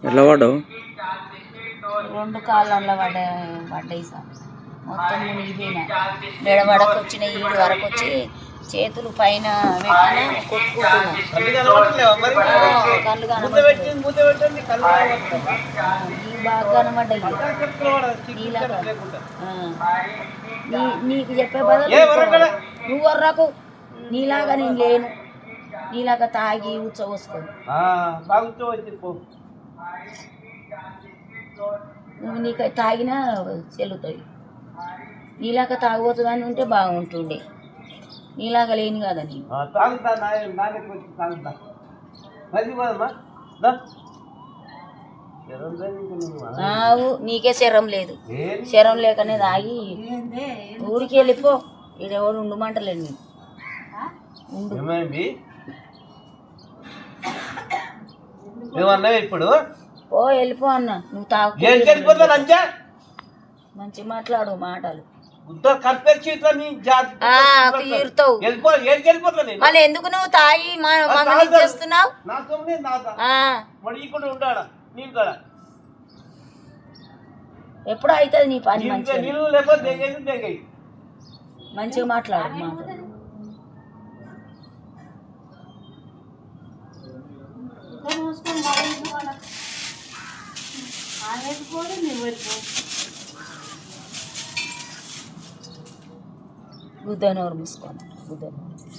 ఎట్లా పడ్డావు? రెండు కాళ్ళల్లో పడ్డాయి సార్. మొత్తం మునిగిపోయినా. మెడ వరకు వచ్చిన ఈడు వరకు వచ్చి చేతులు పైన పెట్టిన కొట్టుకుంటున్నా. కళ్ళు కనబడి బాగా కనబడ్డాయి. నీకు చెప్పే బదులు నువ్వు వర్రకు నీలాగా నేను లేను. నీలాగా తాగి ఉచ్చబోసుకొని నువ్వు నీకు తాగినా చెల్లుతాయి. నీలాగా తాగబోతుందని ఉంటే బాగుంటుండే. నీలాగా లేని కదా నీకు. నీకే శరం లేదు. శరం లేకనే తాగి ఊరికి వెళ్ళిపో. ఈడెవడు ఉండమంటలేదు నీకు. ఇప్పుడు ఓ వెళ్ళిపో అన్న. నువ్వు తాగు మంచి మాట్లాడు మాటలు మళ్ళీ ఎందుకు నువ్వు తాగి చేస్తున్నావు? ఎప్పుడు అవుతుంది నీ పని? మంచిగా మాట్లాడు మాటలు. గుద్దనోరు మూసుకోండి. గుద్దనోరు